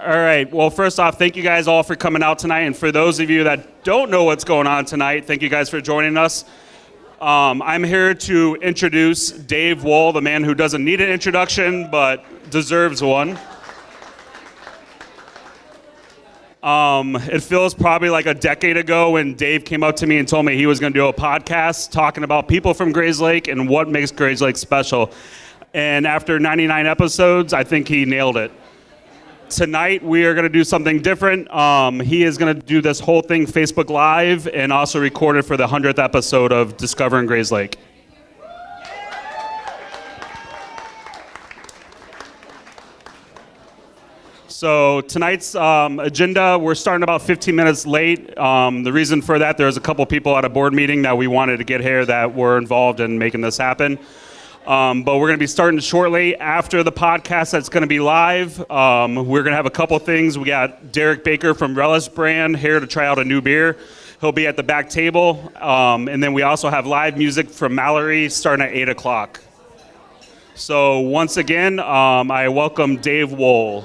All right. Well, first off, thank you guys all for coming out tonight. And for those of you that don't know what's going on tonight, thank you guys for joining us. I'm here to introduce Dave Wohl, the man who doesn't need an introduction but deserves one. It feels probably like a decade ago when Dave came up to me and told me he was going to do a podcast talking about people from Grayslake and what makes Grayslake special. And after 99 episodes, I think he nailed it. Tonight, we are going to do something different. He is going to do this whole thing Facebook Live and also record it for the 100th episode of Discovering Grayslake. So tonight's agenda, we're starting about 15 minutes late. The reason for that, there's a couple people at a board meeting that we wanted to get here that were involved in making this happen. But we're going to be starting shortly after the podcast that's going to be live. We're going to have a couple things. We got Derek Baker from Relish Brand here to try out a new beer. He'll be at the back table. And then we also have live music from Mallory starting at 8 o'clock. So once again, I welcome Dave Wohl.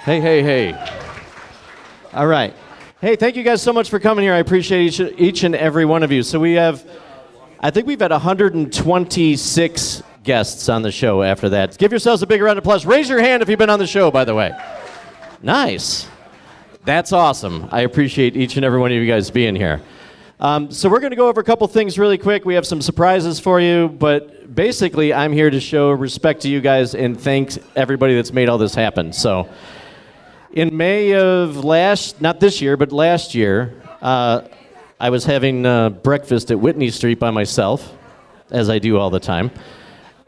Hey. All right. Hey, thank you guys so much for coming here. I appreciate each and every one of you. So I think we've had 126 guests on the show after that. Give yourselves a big round of applause. Raise your hand if you've been on the show, by the way. Nice. That's awesome. I appreciate each and every one of you guys being here. So we're going to go over a couple things really quick. We have some surprises for you, but basically I'm here to show respect to you guys and thank everybody that's made all this happen. So in May of not this year, but last year, I was having breakfast at Whitney Street by myself, as I do all the time.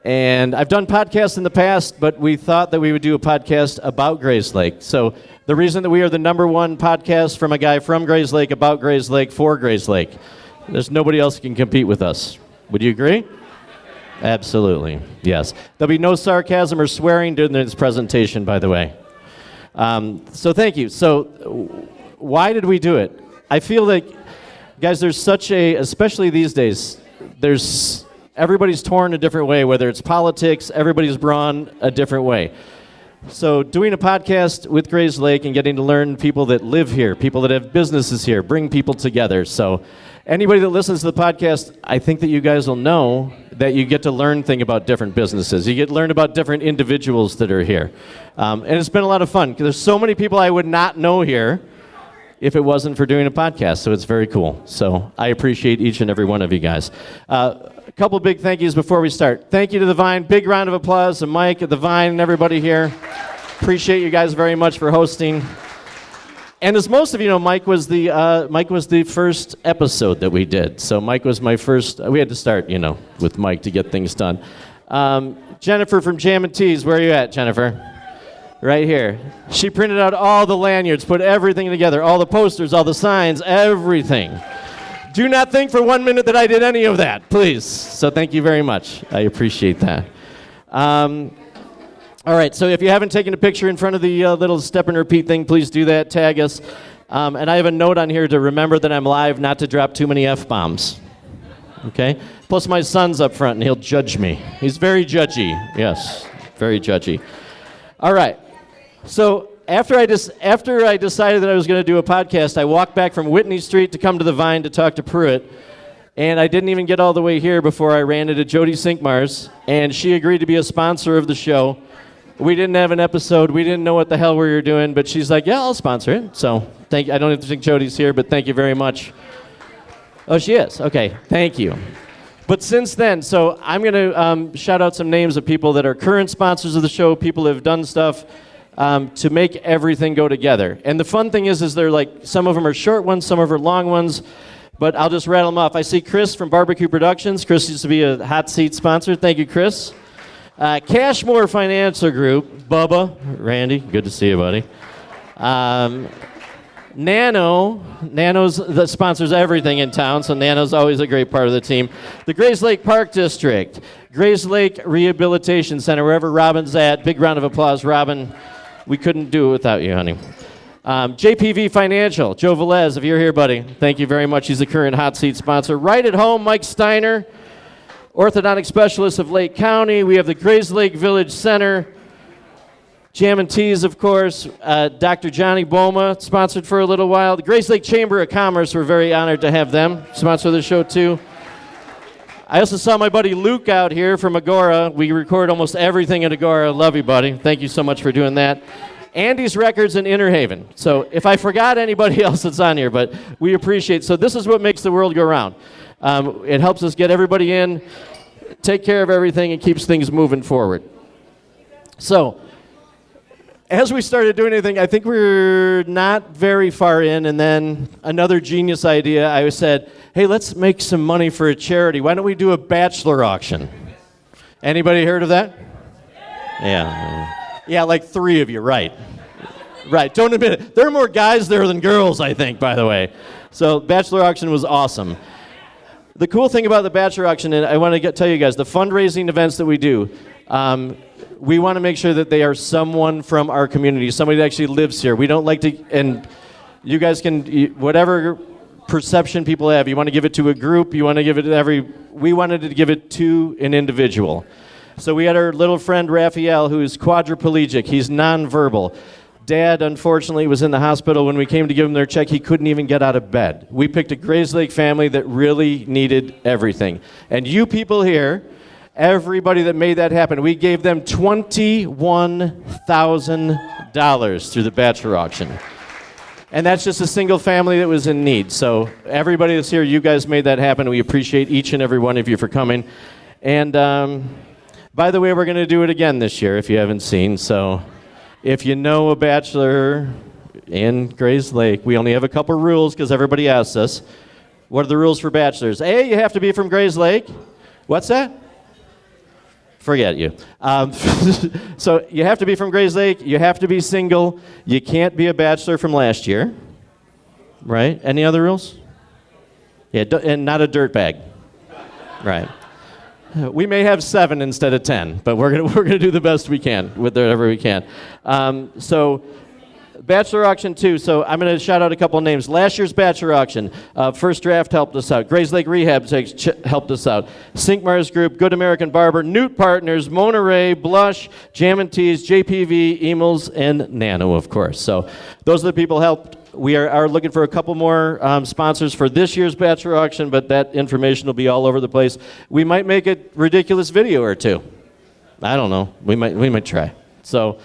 And I've done podcasts in the past, but we thought that we would do a podcast about Grayslake. So the reason that we are the #1 podcast from a guy from Grayslake, about Grayslake, for Grayslake, there's nobody else who can compete with us. Would you agree? Absolutely, yes. There'll be no sarcasm or swearing during this presentation, by the way. So thank you. So why did we do it? I feel like, guys, there's especially these days, everybody's torn a different way, whether it's politics, everybody's drawn a different way. So doing a podcast with Grayslake and getting to learn people that live here, people that have businesses here, bring people together. So anybody that listens to the podcast, I think that you guys will know that you get to learn things about different businesses. You get to learn about different individuals that are here. And it's been a lot of fun, because there's so many people I would not know here if it wasn't for doing a podcast, so it's very cool. So I appreciate each and every one of you guys. A couple big thank yous before we start. Thank you to the Vine. Big round of applause to Mike at the Vine and everybody here. Appreciate you guys very much for hosting. And as most of you know, Mike was the first episode that we did. So Mike was my first. We had to start, with Mike to get things done. Jennifer from Jam and Teas, where are you at, Jennifer? Right here. She printed out all the lanyards, put everything together, all the posters, all the signs, everything. Do not think for 1 minute that I did any of that, please. So thank you very much. I appreciate that. All right, so if you haven't taken a picture in front of the little step and repeat thing, please do that, tag us. And I have a note on here to remember that I'm live, not to drop too many F-bombs. Okay? Plus my son's up front and he'll judge me. He's very judgy. Yes, very judgy. All right. So after I decided that I was going to do a podcast, I walked back from Whitney Street to come to the Vine to talk to Pruitt, and I didn't even get all the way here before I ran into Jody Sinkmars, and she agreed to be a sponsor of the show. We didn't have an episode. We didn't know what the hell we were doing, but she's like, yeah, I'll sponsor it. So I don't think Jody's here, but thank you very much. Oh, she is? Okay, thank you. But since then, so I'm going to shout out some names of people that are current sponsors of the show, people who have done stuff to make everything go together. And the fun thing is they're like, some of them are short ones, some of them are long ones, but I'll just rattle them off. I see Chris from Barbecue Productions. Chris used to be a hot seat sponsor. Thank you, Chris. Cashmore Financial Group, Bubba, Randy, good to see you, buddy. Nano's that sponsors everything in town, so Nano's always a great part of the team. The Grayslake Park District, Grayslake Rehabilitation Center, wherever Robin's at. Big round of applause, Robin. We couldn't do it without you, honey. JPV Financial, Joe Velez, if you're here, buddy, thank you very much. He's the current hot seat sponsor. Right at Home, Mike Steiner, orthodontic specialist of Lake County. We have the Grayslake Village Center. Jam and Teas, of course. Dr. Johnny Boma sponsored for a little while. The Grayslake Chamber of Commerce, we're very honored to have them sponsor the show too. I also saw my buddy Luke out here from Agora. We record almost everything at Agora. Love you, buddy. Thank you so much for doing that. Andy's Records in Inner Haven. So if I forgot anybody else that's on here, but we appreciate. So this is what makes the world go round. It helps us get everybody in, take care of everything, and keeps things moving forward. So as we started doing anything, I think we're not very far in, and then another genius idea, I said, hey, let's make some money for a charity. Why don't we do a bachelor auction? Anybody heard of that? Yeah, like 3 of you, right. Right, don't admit it. There are more guys there than girls, I think, by the way. So bachelor auction was awesome. The cool thing about the bachelor auction, and I want to tell you guys, the fundraising events that we do, we want to make sure that they are someone from our community, somebody that actually lives here. We don't like to, and you guys can, whatever perception people have, you want to give it to a group, you want to give it to we wanted to give it to an individual. So we had our little friend Raphael, who is quadriplegic. He's nonverbal. Dad, unfortunately, was in the hospital. When we came to give him their check, he couldn't even get out of bed. We picked a Grayslake family that really needed everything. And you people here, everybody that made that happen, we gave them $21,000 through the bachelor auction. And that's just a single family that was in need. So everybody that's here, you guys made that happen. We appreciate each and every one of you for coming. And by the way, we're going to do it again this year if you haven't seen. So if you know a bachelor in Grayslake, we only have a couple rules because everybody asks us. What are the rules for bachelors? A, you have to be from Grayslake. What's that? Forget you. So you have to be from Grayslake. You have to be single. You can't be a bachelor from last year. Right? Any other rules? Yeah, and not a dirtbag. Right. We may have 7 instead of 10, but we're gonna do the best we can with whatever we can. So, bachelor auction 2. So I'm gonna shout out a couple names. Last year's bachelor auction, First Draft helped us out. Grayslake Rehab helped us out. Sinkmars Group, Good American Barber, Newt Partners, Mona Ray, Blush, Jam and Teas, JPV, Emils, and Nano, of course. So those are the people helped. We are looking for a couple more sponsors for this year's bachelor auction, but that information will be all over the place. We might make a ridiculous video or 2. I don't know. We might try. So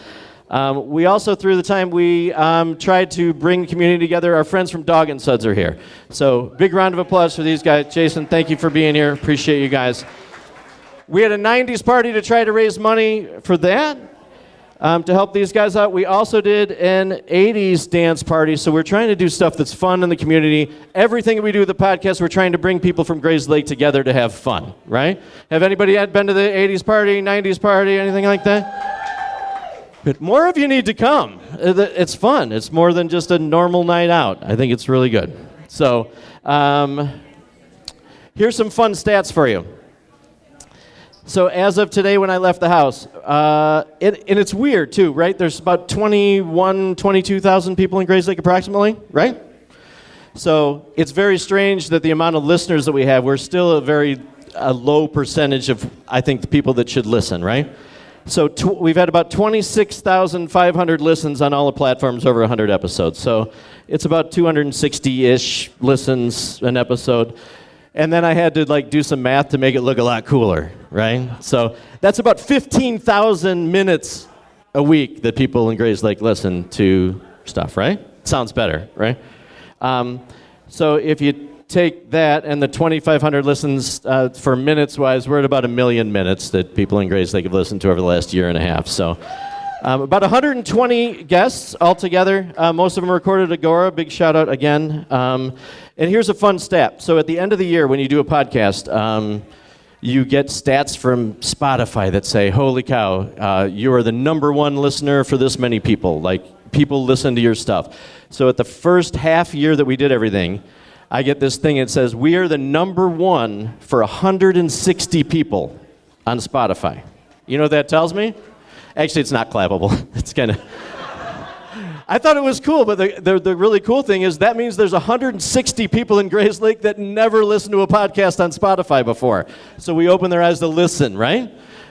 we also, through the time, we tried to bring the community together. Our friends from Dog and Suds are here. So big round of applause for these guys. Jason, thank you for being here. Appreciate you guys. We had a 90s party to try to raise money for that. To help these guys out. We also did an 80s dance party, so we're trying to do stuff that's fun in the community. Everything that we do with the podcast, we're trying to bring people from Grayslake together to have fun, right? Have anybody been to the 80s party, 90s party, anything like that? But more of you need to come. It's fun. It's more than just a normal night out. I think it's really good. So here's some fun stats for you. So as of today when I left the house, and it's weird too, right? There's about 22,000 people in Grayslake approximately, right? So it's very strange that the amount of listeners that we have, we're still a low percentage of, I think, the people that should listen, right? So we've had about 26,500 listens on all the platforms over 100 episodes. So it's about 260-ish listens an episode. And then I had to do some math to make it look a lot cooler, right? So that's about 15,000 minutes a week that people in Grayslake listen to stuff, right? Sounds better, right? So if you take that and the 2,500 listens for minutes-wise, we're at about 1 million minutes that people in Grayslake have listened to over the last year and a half. So about 120 guests altogether. Most of them recorded at Agora. Big shout out again. And here's a fun stat. So at the end of the year, when you do a podcast, you get stats from Spotify that say, holy cow, you are the #1 listener for this many people. Like, people listen to your stuff. So at the first half year that we did everything, I get this thing that says, we are the #1 for 160 people on Spotify. You know what that tells me? Actually, it's not clappable. It's kind of... I thought it was cool, but the really cool thing is that means there's 160 people in Grayslake that never listened to a podcast on Spotify before. So we open their eyes to listen, right?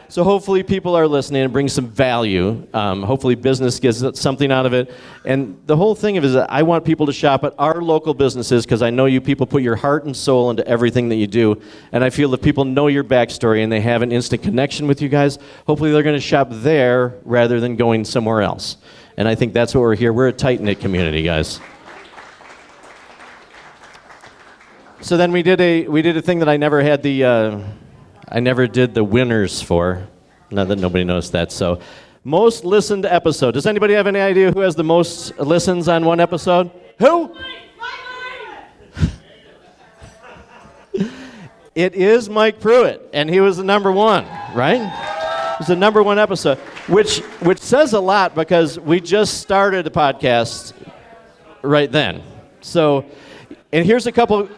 So hopefully people are listening and bring some value. Hopefully business gets something out of it. And the whole thing of it is that I want people to shop at our local businesses because I know you people put your heart and soul into everything that you do. And I feel if people know your backstory and they have an instant connection with you guys, hopefully they're going to shop there rather than going somewhere else. And I think that's what we're here. We're a tight-knit community, guys. So then we did a thing that I never had I never did the winners for. Not that nobody noticed that. So, most listened episode. Does anybody have any idea who has the most listens on one episode? Who? It is Mike Pruitt, and he was the number one, right? It was the number one episode, which says a lot because we just started the podcast right then. So, and here's a couple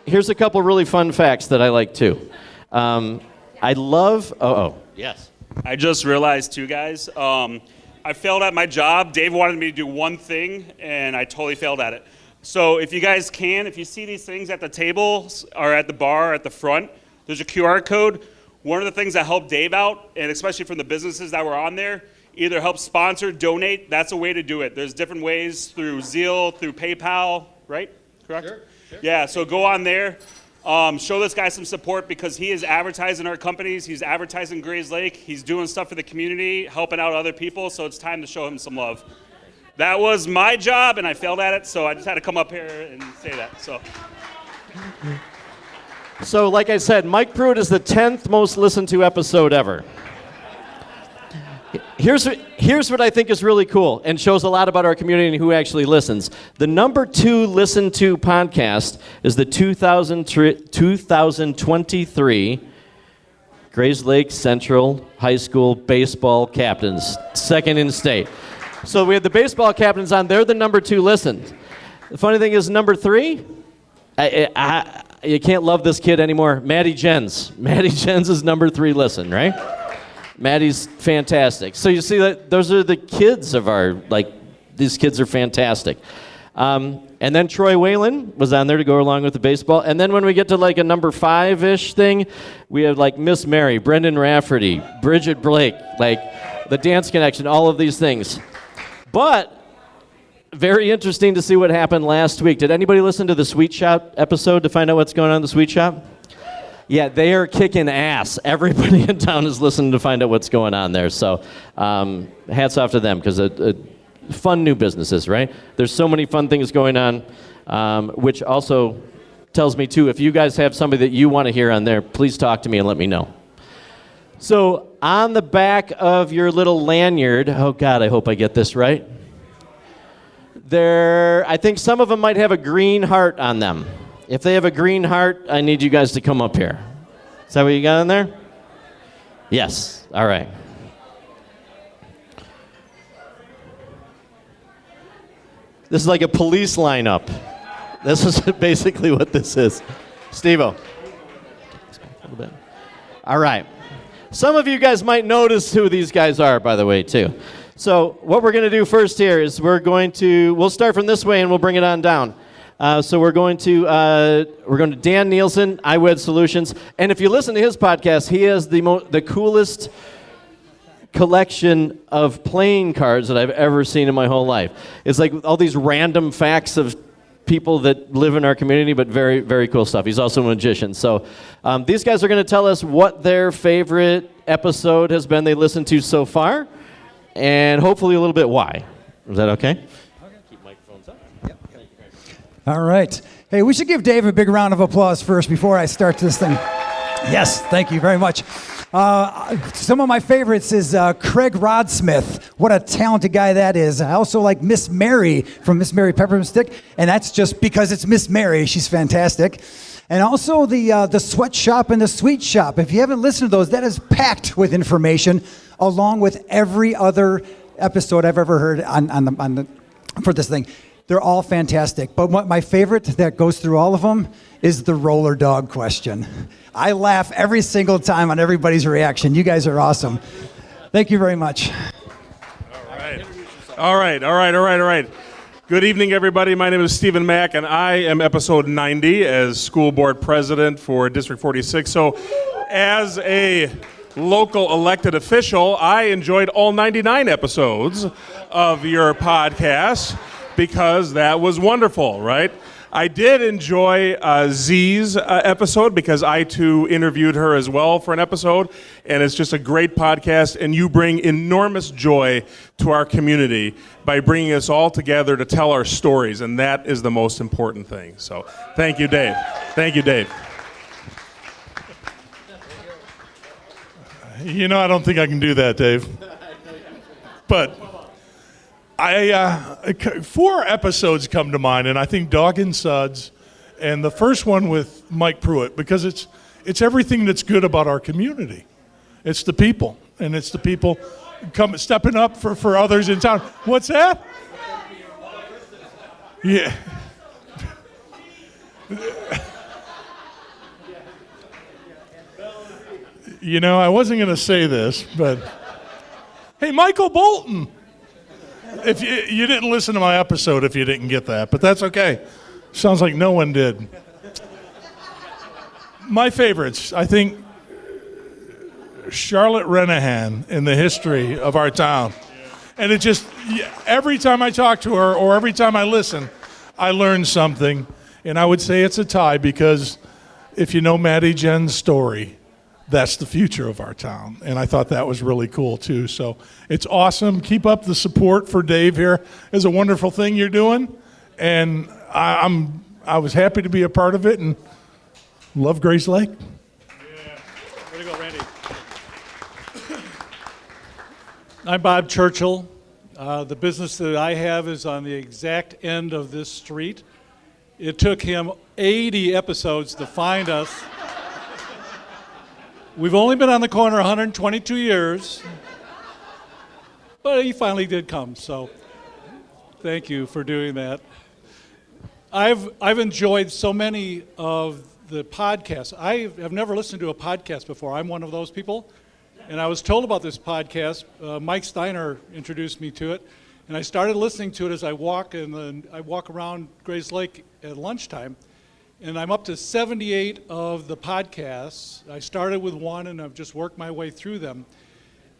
really fun facts that I like too. I love. Yes. I just realized too, guys. I failed at my job. Dave wanted me to do one thing, and I totally failed at it. So if you guys can, if you see these things at the tables or at the bar at the front, there's a QR code. One of the things that helped Dave out, and especially from the businesses that were on there, either help sponsor, donate. That's a way to do it. There's different ways through Zeal, through PayPal, right? Correct? Sure. Yeah. So go on there. Show this guy some support because he is advertising our companies. He's advertising Grayslake. He's doing stuff for the community, helping out other people. So it's time to show him some love. That was my job, and I failed at it. So I just had to come up here and say that. So like I said, Mike Pruitt is the 10th most listened to episode ever. Here's what I think is really cool and shows a lot about our community and who actually listens. The number 2 listened to podcast is the 2023 Grayslake Central High School baseball captains, second in state. So we had the baseball captains on. They're the number 2 listened. The funny thing is number 3, you can't love this kid anymore. Maddie Jens. Maddie Jens is number 3 listen, right? Maddie's fantastic. So you see that those are the kids of these kids are fantastic. And then Troy Whalen was on there to go along with the baseball. And then when we get to like a number 5-ish thing, we have like Miss Mary, Brendan Rafferty, Bridget Blake, like the Dance Connection, all of these things. But very interesting to see what happened last week. Did anybody listen to the Sweet Shop episode to find out what's going on in the Sweet Shop? Yeah, they are kicking ass. Everybody in town is listening to find out what's going on there. So hats off to them because fun new businesses, right? There's so many fun things going on, which also tells me, too, if you guys have somebody that you want to hear on there, please talk to me and let me know. So on the back of your little lanyard, oh, God, I hope I get this right. I think some of them might have a green heart on them. If they have a green heart, I need you guys to come up here. Is that what you got in there? Yes. All right. This is like a police lineup. This is basically what this is. Steve-O. All right. Some of you guys might notice who these guys are, by the way, too. So what we're going to do first here is we'll start from this way and we'll bring it on down. So we're going to Dan Nielsen, iWed Solutions, and if you listen to his podcast, he has the coolest collection of playing cards that I've ever seen in my whole life. It's like all these random facts of people that live in our community, but very, very cool stuff. He's also a magician. So these guys are going to tell us what their favorite episode has been they listened to so far, and hopefully a little bit why. Is that okay? Keep microphones up. Yep. All right. Hey, we should give Dave a big round of applause first before I start this thing. Yes, thank you very much. Some of my favorites is Craig Rodsmith. What a talented guy that is. I also like Miss Mary from Miss Mary Peppermint Stick, and that's just because it's Miss Mary. She's fantastic. And also the Sweatshop and the Sweet Shop. If you haven't listened to those, that is packed with information, along with every other episode I've ever heard for this thing. They're all fantastic. But what my favorite that goes through all of them is the roller dog question. I laugh every single time on everybody's reaction. You guys are awesome. Thank you very much. All right. Good evening, everybody. My name is Stephen Mack, and I am episode 90 as school board president for District 46. So as a local elected official, I enjoyed all 99 episodes of your podcast because that was wonderful, right? I did enjoy Z's episode because I too interviewed her as well for an episode, and it's just a great podcast, and you bring enormous joy to our community by bringing us all together to tell our stories, and that is the most important thing. So thank you, Dave. Thank you, Dave. You know, I don't think I can do that, Dave. But 4 episodes come to mind, and I think Dog and Suds, and the first one with Mike Pruitt, because it's everything that's good about our community. It's the people, and it's the people stepping up for others in town. What's that? Yeah. You know, I wasn't going to say this, but hey, Michael Bolton. If you didn't listen to my episode if you didn't get that, but that's okay. Sounds like no one did. My favorites, I think Charlotte Renahan in the history of our town. And it just, every time I talk to her or every time I listen, I learn something. And I would say it's a tie because if you know Maddie Jen's story, that's the future of our town. And I thought that was really cool too. So it's awesome. Keep up the support for Dave here. It's a wonderful thing you're doing. And I was happy to be a part of it and love Grayslake. Yeah. Way to go, Randy. I'm Bob Churchill. The business that I have is on the exact end of this street. It took him 80 episodes to find us. We've only been on the corner 122 years, but he finally did come, so thank you for doing that. I've enjoyed so many of the podcasts. I have never listened to a podcast before. I'm one of those people, and I was told about this podcast. Mike Steiner introduced me to it, and I started listening to it as I walk around Grayslake at lunchtime. And I'm up to 78 of the podcasts. I started with one, and I've just worked my way through them.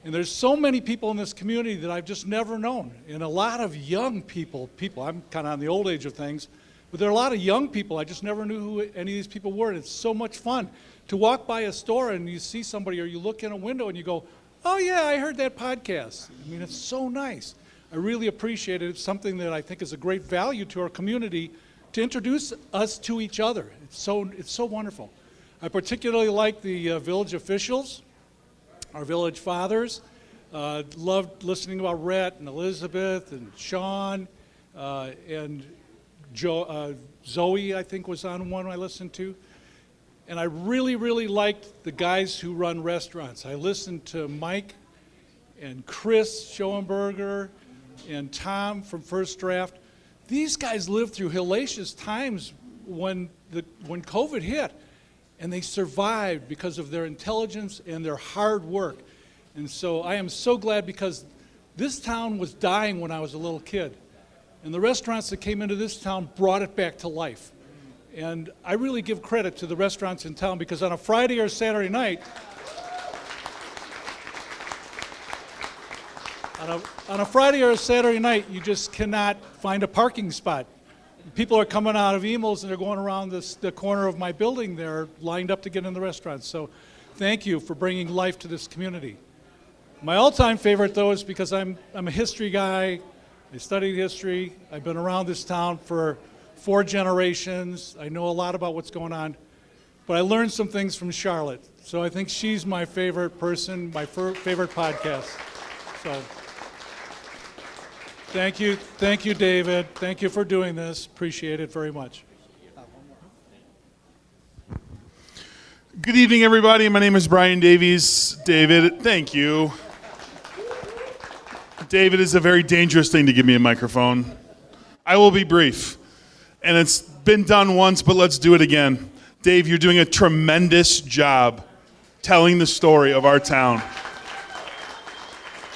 And there's so many people in this community that I've just never known. And a lot of young people, I'm kind of on the old age of things, but there are a lot of young people. I just never knew who any of these people were. And it's so much fun to walk by a store and you see somebody, or you look in a window and you go, oh yeah, I heard that podcast. I mean, it's so nice. I really appreciate it. It's something that I think is a great value to our community, to introduce us to each other. It's so wonderful. I particularly like the village officials, our village fathers. Loved listening about Rhett and Elizabeth and Sean and Zoe, I think, was on one I listened to. And I really, really liked the guys who run restaurants. I listened to Mike and Chris Schoenberger and Tom from First Draft. These guys lived through hellacious times when COVID hit, and they survived because of their intelligence and their hard work. And so I am so glad, because this town was dying when I was a little kid, and the restaurants that came into this town brought it back to life. And I really give credit to the restaurants in town, because on a Friday or Saturday night, on a Friday or a Saturday night, you just cannot find a parking spot. People are coming out of Emil's and they're going around the corner of my building there, lined up to get in the restaurant. So thank you for bringing life to this community. My all-time favorite, though, is because I'm a history guy. I studied history. I've been around this town for 4 generations. I know a lot about what's going on. But I learned some things from Charlotte. So I think she's my favorite person, my favorite podcast. So thank you, David. Thank you for doing this. Appreciate it very much. Good evening, everybody. My name is Brian Davies. David, thank you. David, is a very dangerous thing to give me a microphone. I will be brief. And it's been done once, but let's do it again. Dave, you're doing a tremendous job telling the story of our town.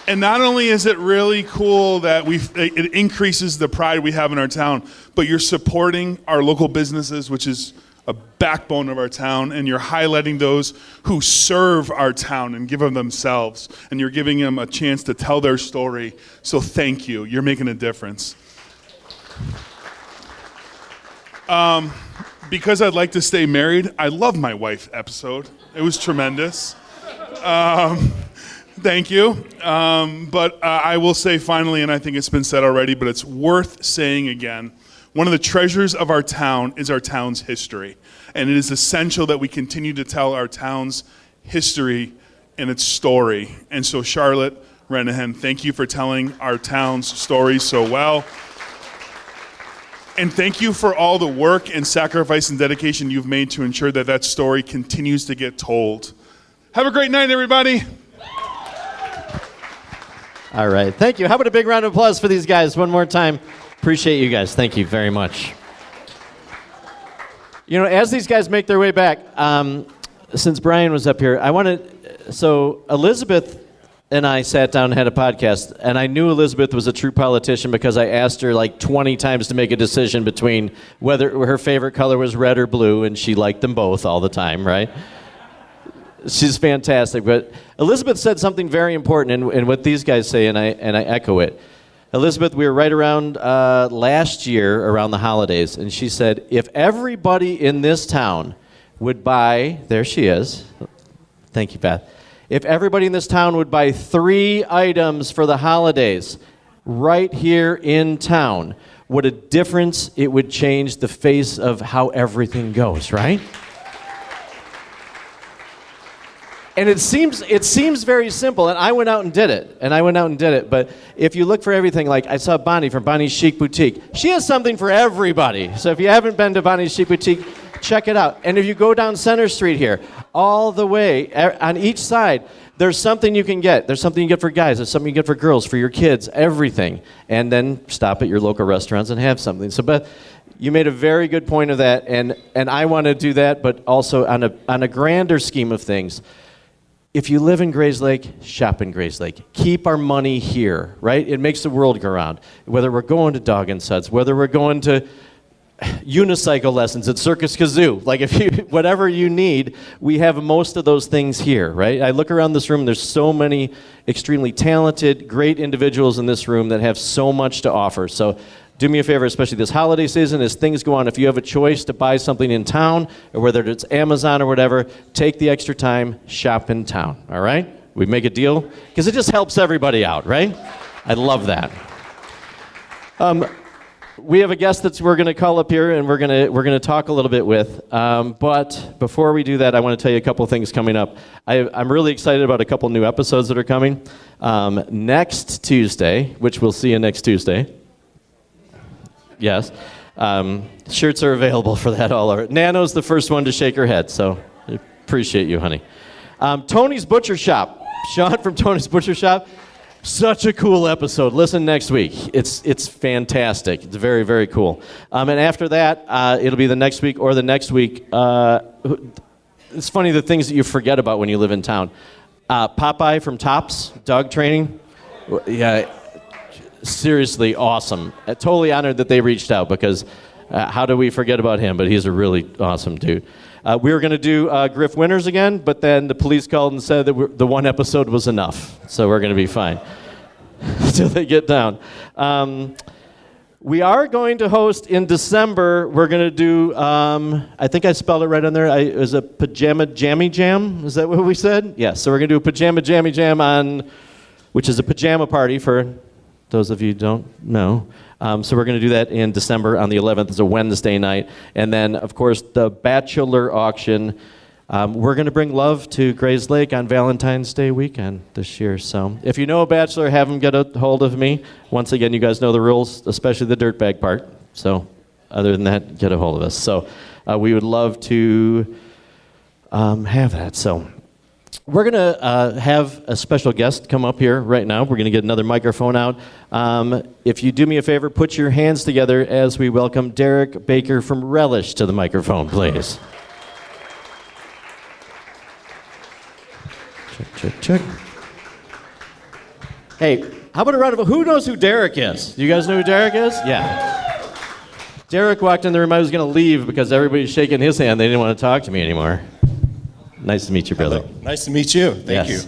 And not only is it really cool that it increases the pride we have in our town, but you're supporting our local businesses, which is a backbone of our town, and you're highlighting those who serve our town and give of themselves, and you're giving them a chance to tell their story. So thank you. You're making a difference. Because I'd like to stay married, I love my wife episode. It was tremendous. Thank you. But I will say finally, and I think it's been said already, but it's worth saying again, one of the treasures of our town is our town's history. And it is essential that we continue to tell our town's history and its story. And so Charlotte Renahan, thank you for telling our town's story so well. And thank you for all the work and sacrifice and dedication you've made to ensure that that story continues to get told. Have a great night, everybody. All right. Thank you. How about a big round of applause for these guys one more time? Appreciate you guys. Thank you very much. You know, as these guys make their way back, since Brian was up here, so Elizabeth and I sat down and had a podcast, and I knew Elizabeth was a true politician because I asked her like 20 times to make a decision between whether her favorite color was red or blue, and she liked them both all the time, right? She's fantastic. But Elizabeth said something very important in what these guys say, and I echo it. Elizabeth, we were right around last year around the holidays, and she said, if everybody in this town would buy, there she is. Thank you, Beth. If everybody in this town would buy 3 items for the holidays right here in town, what a difference it would change the face of how everything goes, right? And it seems very simple, and I went out and did it. But if you look for everything, like I saw Bonnie from Bonnie's Chic Boutique. She has something for everybody. So if you haven't been to Bonnie's Chic Boutique, check it out. And if you go down Center Street here, all the way, on each side, there's something you can get. There's something you get for guys. There's something you get for girls, for your kids, everything. And then stop at your local restaurants and have something. So Beth, you made a very good point of that, and I want to do that, but also on a grander scheme of things. If you live in Grayslake, shop in Grayslake. Keep our money here, right? It makes the world go round. Whether we're going to Dog and Suds, whether we're going to unicycle lessons at Circus Kazoo, like whatever you need, we have most of those things here, right? I look around this room, there's so many extremely talented, great individuals in this room that have so much to offer. So do me a favor, especially this holiday season, as things go on, if you have a choice to buy something in town, or whether it's Amazon or whatever, take the extra time, shop in town, all right? We make a deal, because it just helps everybody out, right? I love that. We have a guest that we're going to call up here, and we're going to talk a little bit with. But before we do that, I want to tell you a couple things coming up. I'm really excited about a couple new episodes that are coming. Next Tuesday, which we'll see you next Tuesday. Yes. Shirts are available for that all over. Nano's the first one to shake her head, so I appreciate you, honey. Tony's Butcher Shop. Sean from Tony's Butcher Shop. Such a cool episode. Listen next week. It's fantastic. It's very, very cool. And after that, it'll be the next week or the next week. It's funny the things that you forget about when you live in town. Popeye from Tops, dog training. Yeah. Seriously awesome. Totally honored that they reached out, because how do we forget about him? But he's a really awesome dude. We were going to do Griff Winters again, but then the police called and said that the one episode was enough. So we're going to be fine until they get down. We are going to host in December. We're going to do, I think I spelled it right on there. It was a Pajama Jammy Jam. Is that what we said? Yes. So we're going to do a Pajama Jammy Jam which is a pajama party for those of you who don't know. So we're going to do that in December on the 11th. It's a Wednesday night. And then, of course, the Bachelor Auction. We're going to bring love to Grayslake on Valentine's Day weekend this year. So if you know a bachelor, have them get a hold of me. Once again, you guys know the rules, especially the dirtbag part. So other than that, get a hold of us. So we would love to have that. So we're going to have a special guest come up here right now. We're going to get another microphone out. If you do me a favor, put your hands together as we welcome Derek Baker from Relish to the microphone, please. Check, check, check. Hey, how about a round of applause? Who knows who Derek is? You guys know who Derek is? Yeah. Derek walked in the room. I was going to leave because everybody's shaking his hand. They didn't want to talk to me anymore. Nice to meet you, brother. Hello. Nice to meet you. Thank you.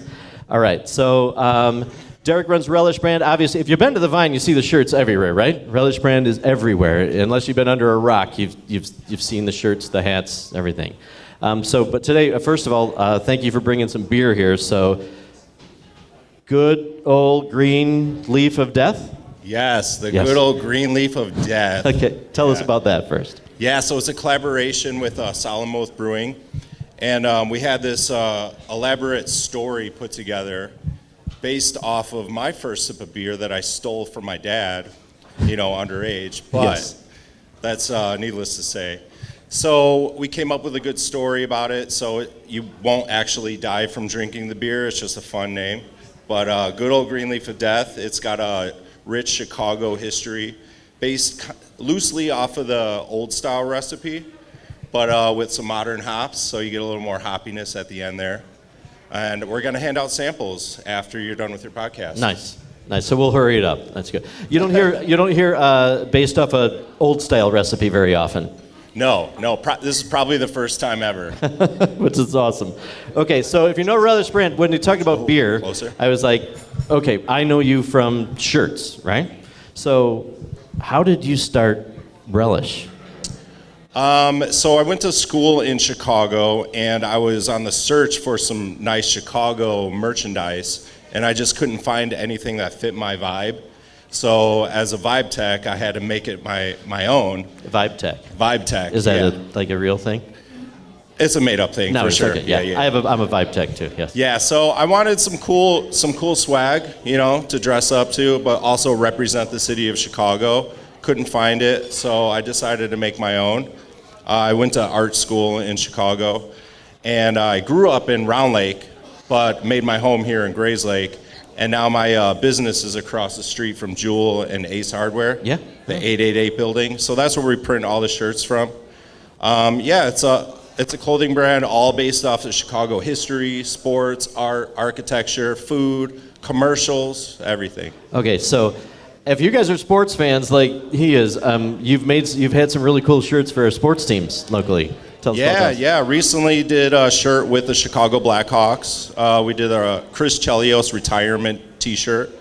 All right. So Derek runs Relish Brand. Obviously, if you've been to the Vine, you see the shirts everywhere, right? Relish Brand is everywhere. Unless you've been under a rock, you've seen the shirts, the hats, everything. But today, first of all, thank you for bringing some beer here. So, good old green leaf of death? Yes, the Yes. good old green leaf of death. Okay, tell us about that first. Yeah, so it's a collaboration with Solemn Oath Brewing. And we had this elaborate story put together based off of my first sip of beer that I stole from my dad, underage. But Yes. that's needless to say. So we came up with a good story about it. So you won't actually die from drinking the beer. It's just a fun name. But good old green leaf of death. It's got a rich Chicago history based loosely off of the old style recipe, but with some modern hops, so you get a little more hoppiness at the end there. And we're going to hand out samples after you're done with your podcast. Nice. So we'll hurry it up. That's good. You don't hear based off an old style recipe very often. No. This is probably the first time ever. Which is awesome. Okay, so if you know Relish Brand, when you talked about beer, closer. I was like, okay, I know you from shirts, right? So how did you start Relish? So I went to school in Chicago, and I was on the search for some nice Chicago merchandise, and I just couldn't find anything that fit my vibe. So as a vibe tech, I had to make it my own. Vibe Tech. Vibe tech. Is that yeah. like a real thing? It's a made-up thing No, for it's sure. okay. Yeah. I'm a Vibe Tech too. Yes. Yeah, so I wanted some cool swag, to dress up to, but also represent the city of Chicago. Couldn't find it, so I decided to make my own. I went to art school in Chicago, and I grew up in Round Lake, but made my home here in Grayslake. And now my business is across the street from Jewel and Ace Hardware. Yeah. The 888 building. So that's where we print all the shirts from. It's a clothing brand all based off of Chicago history, sports, art, architecture, food, commercials, everything. Okay, so if you guys are sports fans like he is, you've had some really cool shirts for our sports teams locally. Tell us about those. Yeah. Recently did a shirt with the Chicago Blackhawks. We did a Chris Chelios retirement T-shirt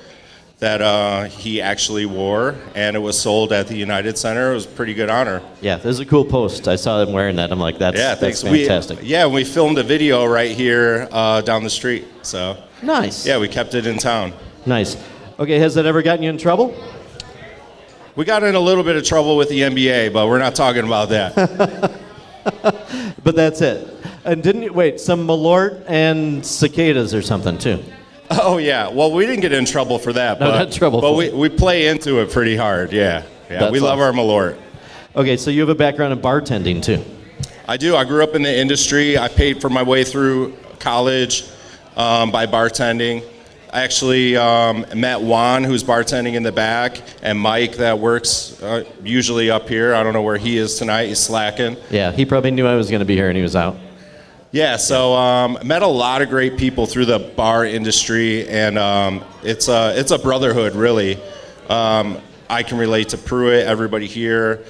that he actually wore, and it was sold at the United Center. It was a pretty good honor. Yeah, this is a cool post. I saw them wearing that. I'm like, that's Thanks. fantastic. We filmed a video right here down the street. So Nice. yeah, we kept it in town. Nice. Okay, has that ever gotten you in trouble? We got in a little bit of trouble with the NBA, but we're not talking about that. But that's it. And didn't you, wait, some Malort and cicadas or something too? Oh yeah. Well, we didn't get in trouble for that. No, not trouble But for we play into it pretty hard. Yeah. That's We love our Malort. Okay, so you have a background in bartending too. I do. I grew up in the industry. I paid for my way through college by bartending. I actually met Juan, who's bartending in the back, and Mike, that works usually up here. I don't know where he is tonight. He's slacking. Yeah, he probably knew I was going to be here and he was out. Yeah, so met a lot of great people through the bar industry, and it's a brotherhood, really. I can relate to Pruitt, everybody here.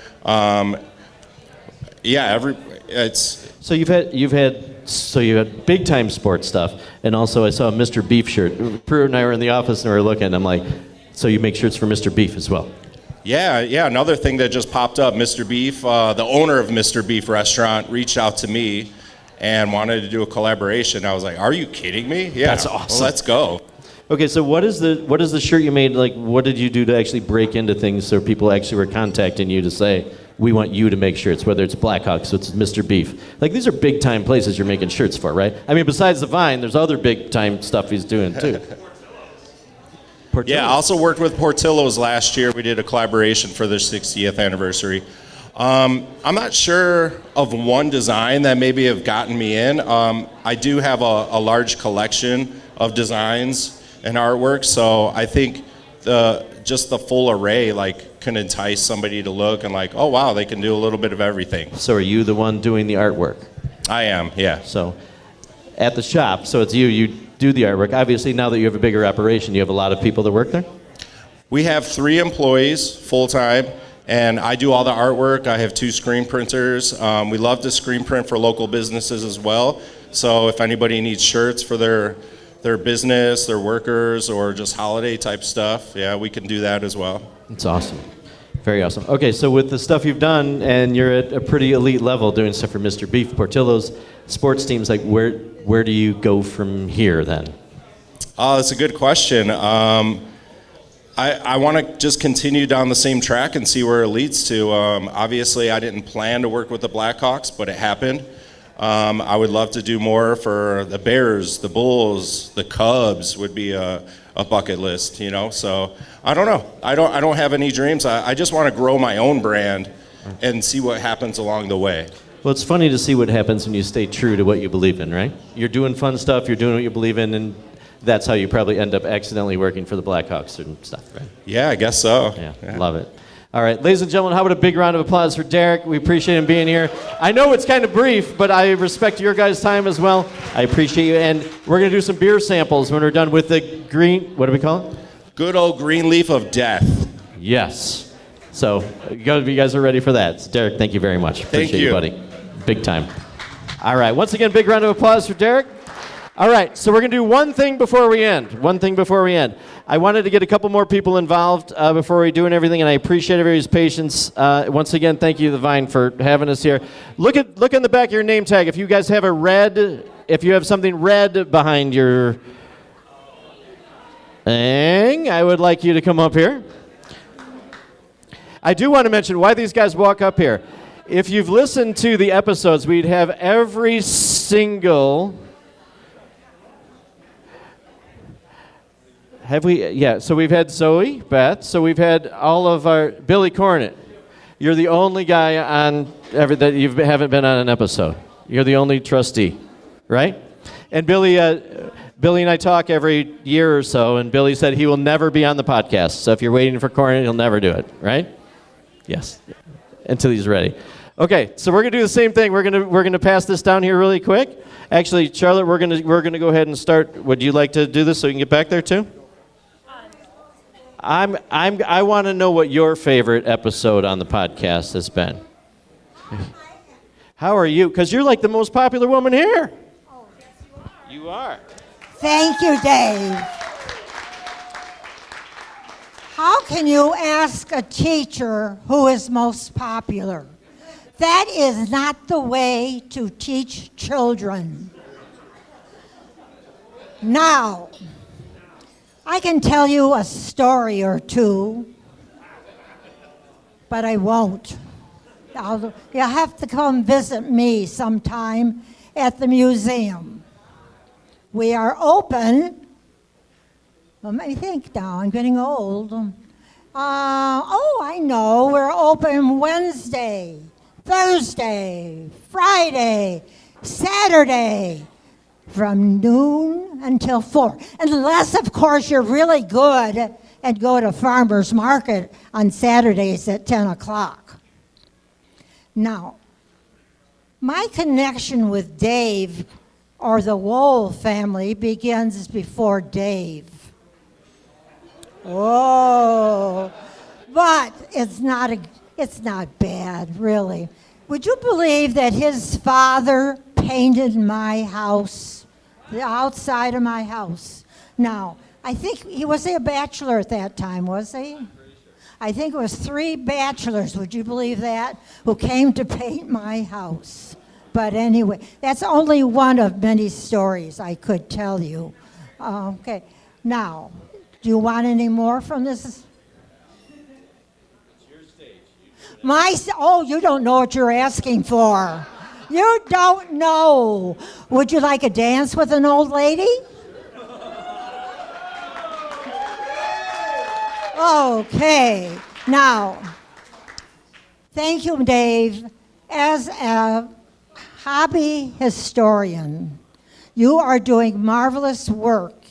So you've had big time sports stuff, and also I saw a Mr. Beef shirt. Pruitt and I were in the office and we were looking, and I'm like, so you make shirts for Mr. Beef as well? Yeah. Another thing that just popped up, Mr. Beef, the owner of Mr. Beef Restaurant reached out to me and wanted to do a collaboration. I was like, are you kidding me? Yeah. That's awesome. Well, let's go. Okay, so what is the shirt you made? Like, what did you do to actually break into things so people actually were contacting you to say, we want you to make shirts, whether it's Blackhawks, so it's Mr. Beef. Like, these are big time places you're making shirts for, right? I mean, besides the Vine, there's other big time stuff he's doing too. Yeah, I also worked with Portillo's last year. We did a collaboration for their 60th anniversary. I'm not sure of one design that maybe have gotten me in. I do have a large collection of designs and artwork, so I think just the full array can entice somebody to look and oh wow, they can do a little bit of everything. So are you the one doing the artwork? I am, yeah. So at the shop, so it's you do the artwork. Obviously now that you have a bigger operation, you have a lot of people that work there? We have 3 employees full-time, And I do all the artwork. I have 2 screen printers. We love to screen print for local businesses as well. So if anybody needs shirts for their business, their workers, or just holiday type stuff, yeah, we can do that as well. It's awesome. Very awesome. Okay, so with the stuff you've done, and you're at a pretty elite level doing stuff for Mr. Beef, Portillo's, sports teams, like where do you go from here then? That's a good question. I want to just continue down the same track and see where it leads to. Obviously, I didn't plan to work with the Blackhawks, but it happened. I would love to do more for the Bears, the Bulls, the Cubs would be a bucket list, you know. So I don't know. I don't have any dreams. I just want to grow my own brand and see what happens along the way. Well, it's funny to see what happens when you stay true to what you believe in, right? You're doing fun stuff, you're doing what you believe in, and that's how you probably end up accidentally working for the Blackhawks and stuff, right? Yeah, I guess so. Yeah, love it. All right, ladies and gentlemen, how about a big round of applause for Derek? We appreciate him being here. I know it's kind of brief, but I respect your guys' time as well. I appreciate you. And we're going to do some beer samples when we're done with the green, what do we call it? Good old green leaf of death. Yes. So, you guys are ready for that. So, Derek, thank you very much. Appreciate you, buddy. Big time. All right, once again, big round of applause for Derek. All right, so we're going to do one thing before we end. I wanted to get a couple more people involved before we do everything, and I appreciate everybody's patience. Once again, thank you, The Vine, for having us here. Look in the back of your name tag. If you guys have if you have something red behind your thing, I would like you to come up here. I do want to mention why these guys walk up here. If you've listened to the episodes, we'd have every single... Have we? Yeah, so we've had Zoe, Beth, so we've had all of our... Billy Cornett, you're the only guy on that you haven't been on an episode. You're the only trustee, right? And Billy and I talk every year or so, and Billy said he will never be on the podcast. So if you're waiting for Cornett, he'll never do it, right? Yes, until he's ready. Okay, so we're gonna do the same thing. We're gonna pass this down here really quick. Actually, Charlotte, we're gonna go ahead and start. Would you like to do this so you can get back there too? I want to know what your favorite episode on the podcast has been. How are you? Because you're like the most popular woman here. Oh, yes, you are. Thank you, Dave. How can you ask a teacher who is most popular? That is not the way to teach children. Now, I can tell you a story or two, but I won't. You'll have to come visit me sometime at the museum. We are open. Let me think now, I'm getting old. I know, we're open Wednesday, Thursday, Friday, Saturday, from noon until 4. Unless, of course, you're really good and go to farmer's market on Saturdays at 10 o'clock. Now, my connection with Dave or the Wool family begins before Dave. Oh, but it's not bad, really. Would you believe that his father painted my house, the outside of my house? Now, I think he was a bachelor at that time, was he? I think it was 3 bachelors, would you believe that, who came to paint my house. But anyway, that's only one of many stories I could tell you. Okay, now, do you want any more from this? It's your stage. You don't know what you're asking for. You don't know. Would you like a dance with an old lady? Okay. Now, thank you, Dave. As a hobby historian, you are doing marvelous work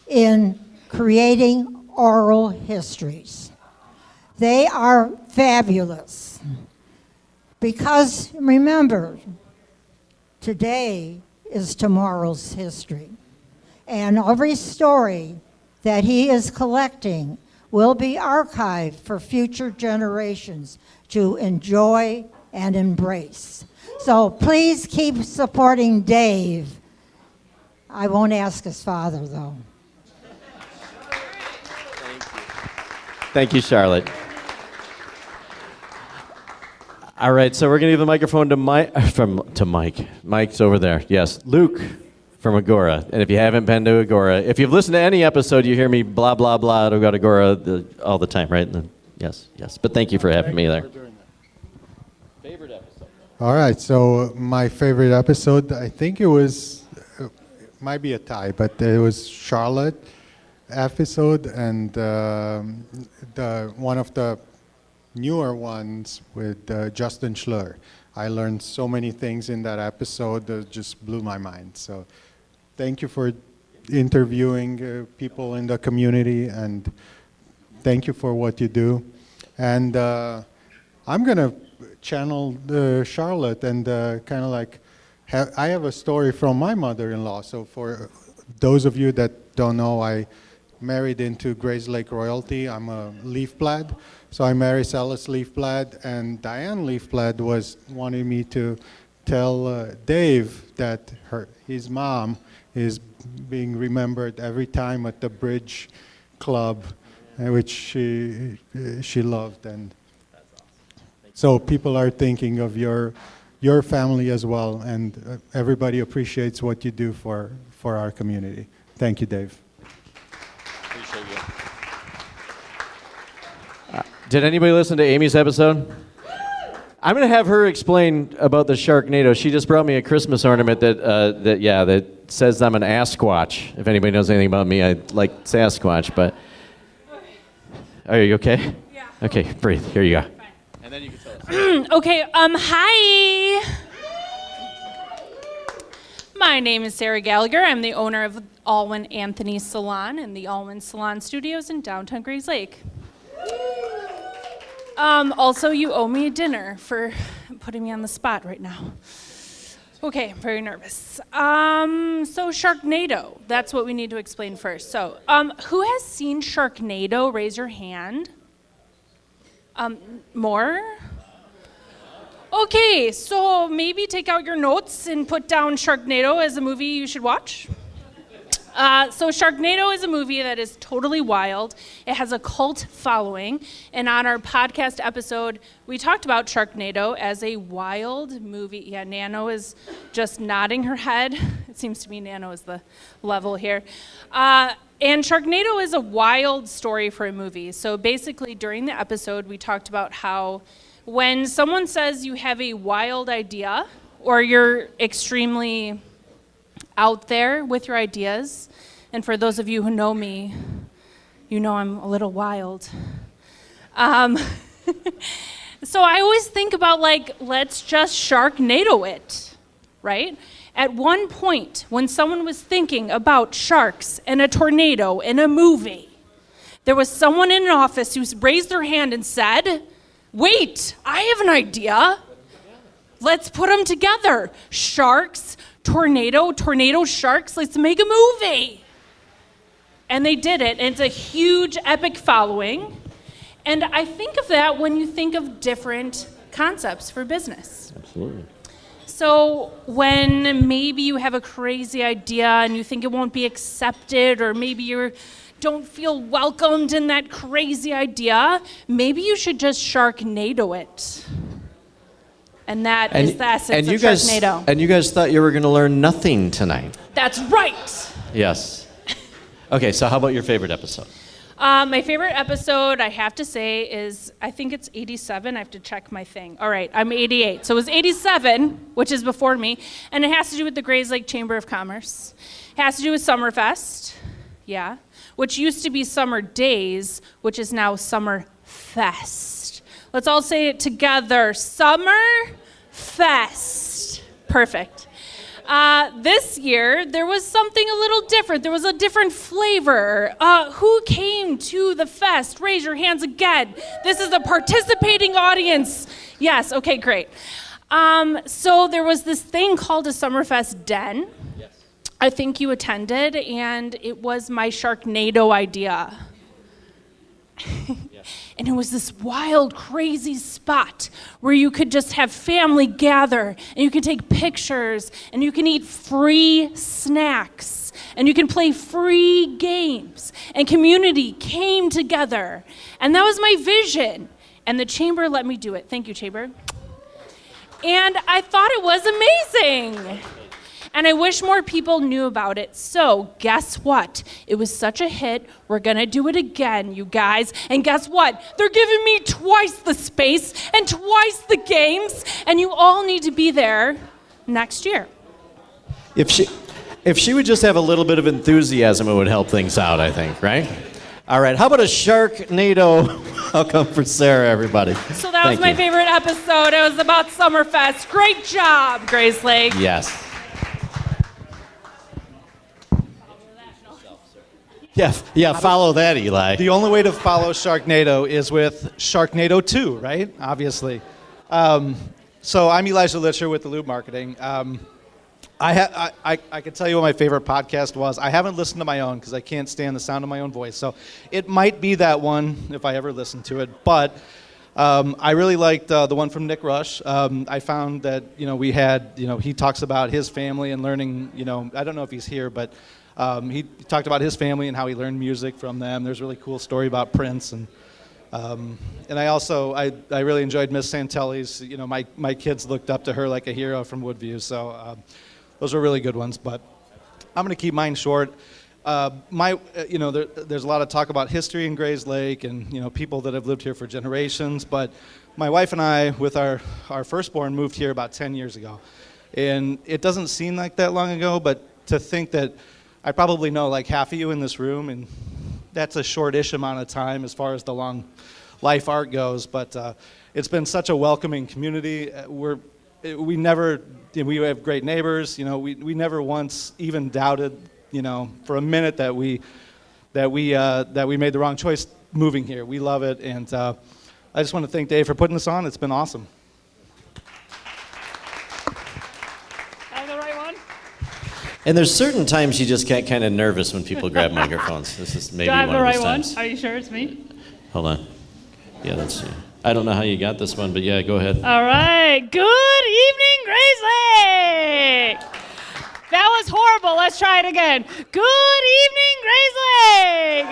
in creating oral histories. They are fabulous. Because remember, today is tomorrow's history. And every story that he is collecting will be archived for future generations to enjoy and embrace. So please keep supporting Dave. I won't ask his father, though. Thank you, Charlotte. All right, so we're going to give the microphone to Mike. Mike. Mike's over there. Yes, Luke from Agora. And if you haven't been to Agora, if you've listened to any episode, you hear me blah, blah, blah about Agora all the time, right? Yes. But thank you for having me there. Favorite episode? All right, so my favorite episode, I think it was, might be a tie, but it was Charlotte episode and one of the newer ones with Justin Schlur. I learned so many things in that episode that just blew my mind. So thank you for interviewing people in the community, and thank you for what you do. And I'm going to channel Charlotte and kind of like, I have a story from my mother-in-law. So for those of you that don't know, I married into Grayslake royalty. I'm a Leafblad. So I married Celis Leafblad, and Diane Leafblad was wanting me to tell Dave that his mom is being remembered every time at the bridge club, which she loved. And so people are thinking of your family as well, and everybody appreciates what you do for our community. Thank you, Dave. Appreciate you. Did anybody listen to Amy's episode? I'm going to have her explain about the Sharknado. She just brought me a Christmas ornament that says I'm an Asquatch. If anybody knows anything about me, I like Sasquatch, but... Are you okay? Yeah. Okay, breathe. Here you go. Fine. And then you can tell us. Okay, hi. My name is Sarah Gallagher. I'm the owner of Alwyn Anthony Salon and the Alwyn Salon Studios in downtown Grayslake. Also, you owe me a dinner for putting me on the spot right now. Okay, I'm very nervous. So Sharknado, that's what we need to explain first. So, who has seen Sharknado? Raise your hand. More? Okay, so maybe take out your notes and put down Sharknado as a movie you should watch. So Sharknado is a movie that is totally wild. It has a cult following. And on our podcast episode, we talked about Sharknado as a wild movie. Yeah, Nano is just nodding her head. It seems to me Nano is the level here. And Sharknado is a wild story for a movie. So basically, during the episode, we talked about how when someone says you have a wild idea or you're extremely out there with your ideas, and for those of you who know me, you know I'm a little wild. So I always think about let's just Sharknado it, right? At one point, when someone was thinking about sharks and a tornado in a movie, there was someone in an office who raised their hand and said, wait, I have an idea. Let's put them together. Sharks, tornado, sharks, let's make a movie. And they did it, and it's a huge, epic following. And I think of that when you think of different concepts for business. Absolutely. So when maybe you have a crazy idea and you think it won't be accepted, or maybe you don't feel welcomed in that crazy idea, maybe you should just Sharknado it. And that is the essence of Sharknado. And you guys thought you were going to learn nothing tonight. That's right. Yes. Okay, so how about your favorite episode? My favorite episode, I have to say, is, I think it's 87. I have to check my thing. All right, I'm 88. So it was 87, which is before me, and it has to do with the Grayslake Chamber of Commerce. It has to do with Summerfest, yeah, which used to be Summer Days, which is now Summerfest. Let's all say it together. Summerfest. Perfect. This year, there was something a little different. There was a different flavor. Who came to the fest? Raise your hands again. This is a participating audience. Yes, okay, great. So there was this thing called a Summerfest Den. Yes. I think you attended, and it was my Sharknado idea. And it was this wild, crazy spot where you could just have family gather, and you could take pictures, and you can eat free snacks, and you can play free games, and community came together. And that was my vision. And the chamber let me do it. Thank you, chamber. And I thought it was amazing. And I wish more people knew about it. So guess what? It was such a hit. We're gonna do it again, you guys. And guess what? They're giving me twice the space and twice the games. And you all need to be there next year. If she would just have a little bit of enthusiasm, it would help things out, I think, right? All right, how about a Sharknado welcome for Sarah, everybody? So that was my favorite episode. It was about Summerfest. Great job, Grayslake. Yes. Yeah, follow that, Eli. The only way to follow Sharknado is with Sharknado 2, right? Obviously. So I'm Elijah Litcher with the Lube Marketing. I can tell you what my favorite podcast was. I haven't listened to my own because I can't stand the sound of my own voice. So it might be that one if I ever listen to it. But I really liked the one from Nick Rush. I found that, we had, he talks about his family and learning, I don't know if he's here, but he talked about his family and how he learned music from them. There's a really cool story about Prince. And I really enjoyed Miss Santelli's. My kids looked up to her like a hero from Woodview. So those were really good ones. But I'm going to keep mine short. There's a lot of talk about history in Grayslake and people that have lived here for generations. But my wife and I, with our firstborn, moved here about 10 years ago. And it doesn't seem like that long ago, but to think that I probably know like half of you in this room, and that's a short-ish amount of time as far as the long life arc goes. But it's been such a welcoming community. We have great neighbors. We never once even doubted, for a minute that we made the wrong choice moving here. We love it, and I just want to thank Dave for putting this on. It's been awesome. And there's certain times you just get kind of nervous when people grab microphones. This is maybe one of those times. Are you sure it's me? Hold on. Yeah, that's. I don't know how you got this one, but yeah, go ahead. All right. Good evening, Grayslake. That was horrible. Let's try it again. Good evening, Grayslake.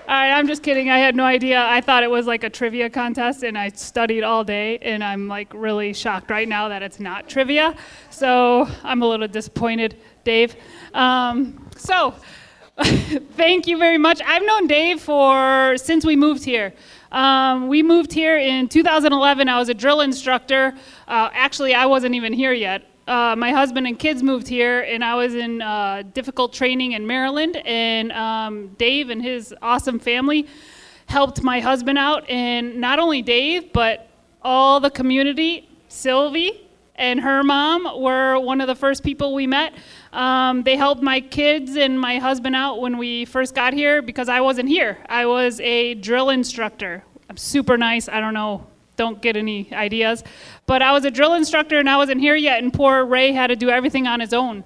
All right, I'm just kidding. I had no idea. I thought it was like a trivia contest, and I studied all day, and I'm like really shocked right now that it's not trivia. So I'm a little disappointed, Dave. Thank you very much. I've known Dave since we moved here. We moved here in 2011. I was a drill instructor. Actually, I wasn't even here yet. My husband and kids moved here, and I was in difficult training in Maryland, and Dave and his awesome family helped my husband out, and not only Dave, but all the community. Sylvie and her mom were one of the first people we met. They helped my kids and my husband out when we first got here because I wasn't here. I was a drill instructor. I'm super nice. I don't know. Don't get any ideas. But I was a drill instructor and I wasn't here yet, and poor Ray had to do everything on his own.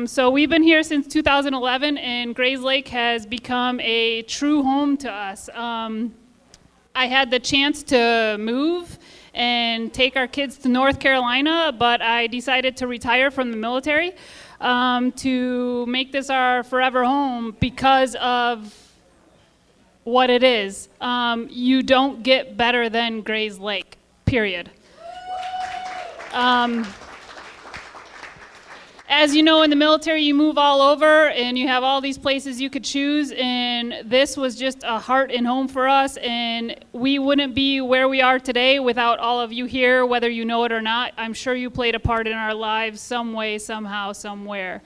So we've been here since 2011, and Grayslake has become a true home to us. I had the chance to move and take our kids to North Carolina, but I decided to retire from the military to make this our forever home because of what it is. You don't get better than Grayslake, period. As you know, in the military, you move all over, and you have all these places you could choose, and this was just a heart and home for us, and we wouldn't be where we are today without all of you here, whether you know it or not. I'm sure you played a part in our lives some way, somehow, somewhere.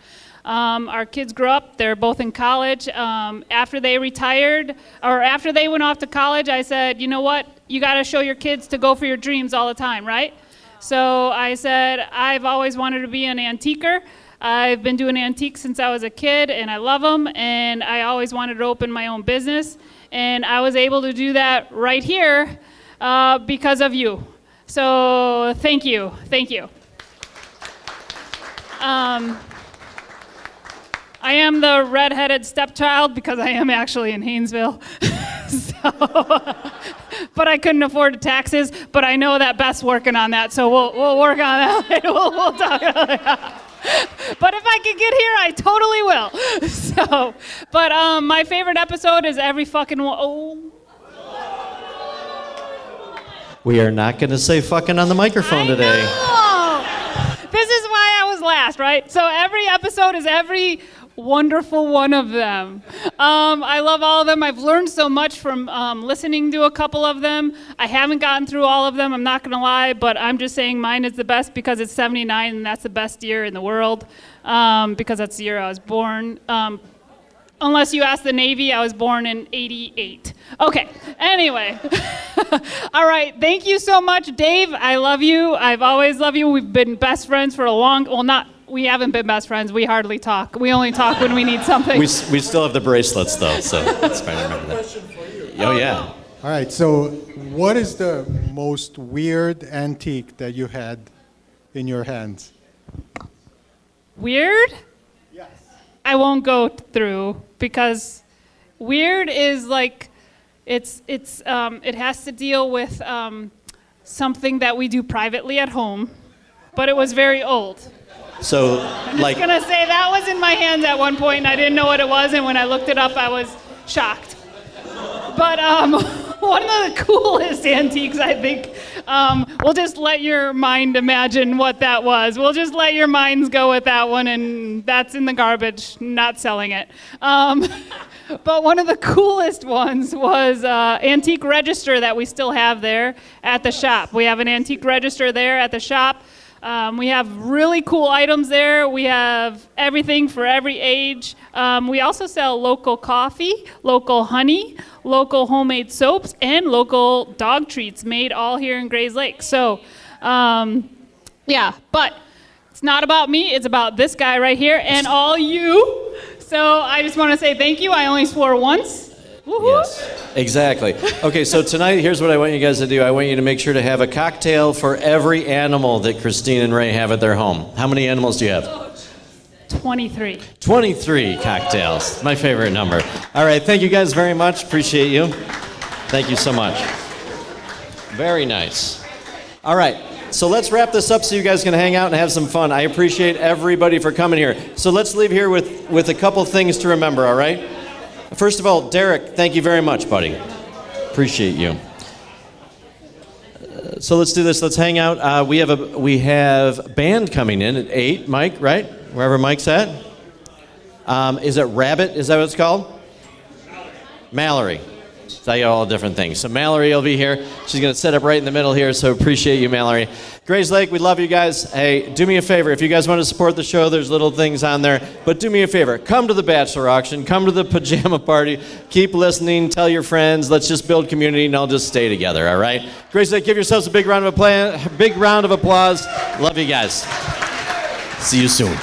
Our kids grew up, they're both in college. After they retired, or after they went off to college, I said, you know what, you gotta show your kids to go for your dreams all the time, right? So I said, I've always wanted to be an antiquer. I've been doing antiques since I was a kid, and I love them, and I always wanted to open my own business, and I was able to do that right here because of you. So thank you. I am the redheaded stepchild because I am actually in Haynesville. But I couldn't afford the taxes. But I know that Beth's working on that, so we'll work on that later. We'll talk about that. But if I could get here, I totally will. So, but my favorite episode is every fucking one. Oh. We are not going to say fucking on the microphone today. This is why I was last, right? So every episode is every wonderful one of them. I love all of them. I've learned so much from listening to a couple of them. I haven't gotten through all of them, I'm not going to lie, but I'm just saying mine is the best because it's 79 and that's the best year in the world because that's the year I was born. Unless you ask the Navy, I was born in 88. Okay, anyway. All right, thank you so much, Dave. I love you. I've always loved you. We've been best friends for a long, we haven't been best friends. We hardly talk. We only talk when we need something. We still have the bracelets, though, so it's fine to remember that. Oh, yeah. All right, so what is the most weird antique that you had in your hands? Weird? Yes. I won't go through because weird is like, it has to deal with something that we do privately at home, but it was very old. So, I'm just gonna say that was in my hands at one point, and I didn't know what it was, and when I looked it up, I was shocked. But one of the coolest antiques, I think, we'll just let your mind imagine what that was. We'll just let your minds go with that one, and that's in the garbage, not selling it. But one of the coolest ones was antique register that we still have there at the shop. We have an antique register there at the shop. We have really cool items there. We have everything for every age. We also sell local coffee, local honey, local homemade soaps, and local dog treats made all here in Grayslake. So, yeah, but it's not about me. It's about this guy right here and all you. So I just want to say thank you. I only swore once. Woo-hoo. Yes, exactly. Okay, so tonight, here's what I want you guys to do. I want you to make sure to have a cocktail for every animal that Christine and Ray have at their home. How many animals do you have? 23. 23 cocktails. My favorite number. All right, thank you guys very much. Appreciate you. Thank you so much. Very nice. All right, so let's wrap this up so you guys can hang out and have some fun. I appreciate everybody for coming here. So let's leave here with a couple things to remember, all right? First of all, Derek, thank you very much, buddy. Appreciate you. So let's do this. Let's hang out. We have band coming in at 8. Mike, right? Wherever Mike's at. Is it Rabbit? Is that what it's called? Mallory. So I got all different things. So Mallory will be here. She's going to set up right in the middle here, so appreciate you, Mallory. Grayslake, we love you guys. Hey, do me a favor. If you guys want to support the show, there's little things on there. But do me a favor. Come to the bachelor auction. Come to the pajama party. Keep listening. Tell your friends. Let's just build community, and I'll just stay together, all right? Grayslake, give yourselves a big round of applause. Love you guys. See you soon.